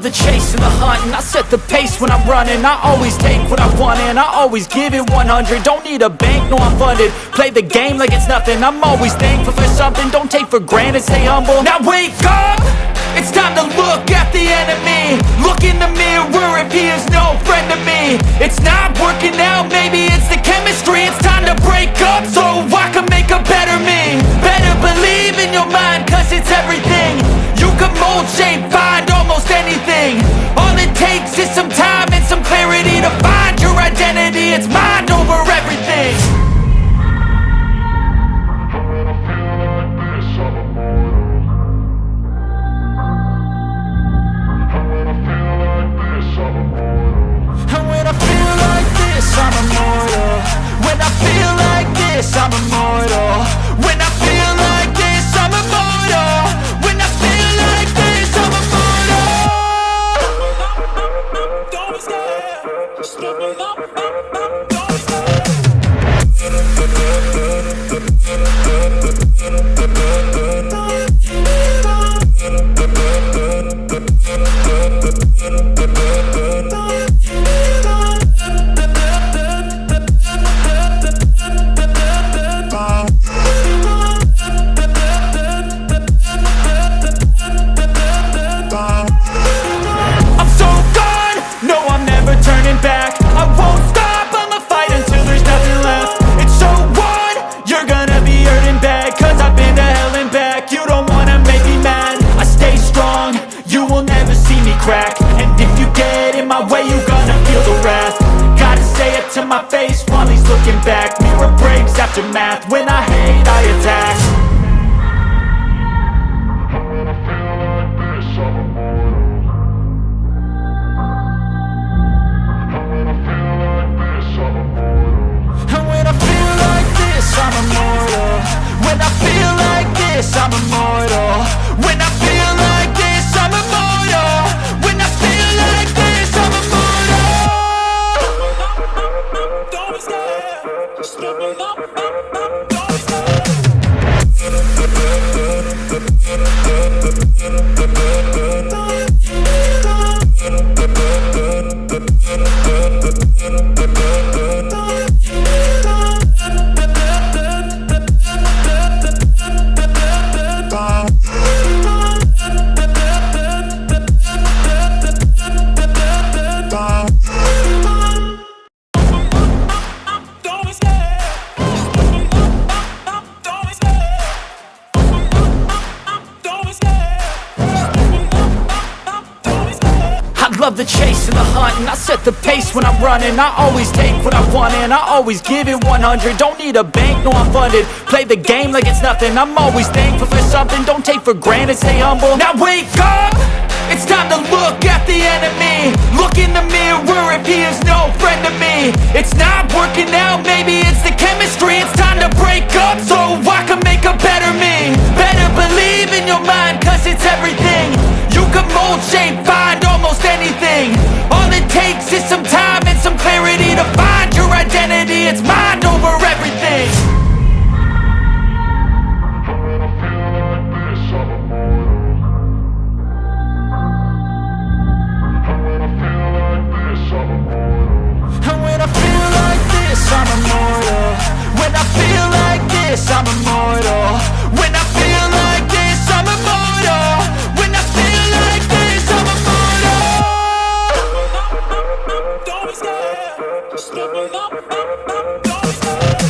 the chase and the hunt, and I set the pace when I'm running. I always take what I want and I always give it 100. Don't need a bank, no I'm funded. Play the game like it's nothing. I'm always thankful for something. Don't take for granted, stay humble. Now wake up! It's time to look at the enemy. Look in the mirror if he is no friend to me. It's not working out, maybe it's the chemistry. It's time to break up so I can make a better me. Better believe in your mind, cause it's everything. You can mold, shape, find almost anything. All it takes is some time and some clarity to find your identity. It's mind over everything. I'm immortal. When I feel like this, I'm immortal. When I feel like this, I'm immortal. When I feel like this, I'm immortal. Don't be scared. Just look up. Don't be scared. And if you get in my way, you gonna feel the wrath. Gotta say it to my face while he's looking back. Mirror breaks after math. When I hate, I attack. When I feel like this, I'm immortal. When I feel like this, I'm immortal. When I feel like this, I'm immortal. When I feel like this, I'm immortal. When I feel like this, I'm immortal. When I feel like this, I'm immortal. Don't be scared. Just look up. Don't be scared. Love the chase and the hunt, and I set the pace when I'm running. I always take what I want and I always give it 100. Don't need a bank, no I'm funded. Play the game like it's nothing. I'm always thankful for something. Don't take for granted, stay humble. Now wake up! It's time to look at the enemy. Look in the mirror if he is no friend to me. It's not working out, maybe it's the chemistry. It's time to break up so I can make a better me. Better believe in your mind, cause it's everything. You can mold, shape, find almost anything. All it takes is some time and some clarity to find your identity. It's mind over everything. When I feel like this, I'm immortal. When I feel like this, I'm immortal. When I feel like this, I'm immortal. When I feel like this, I'm immortal. When I feel like this, I'm immortal. When I feel like this, I'm immortal. Don't be scared. Just look up. Don't be scared.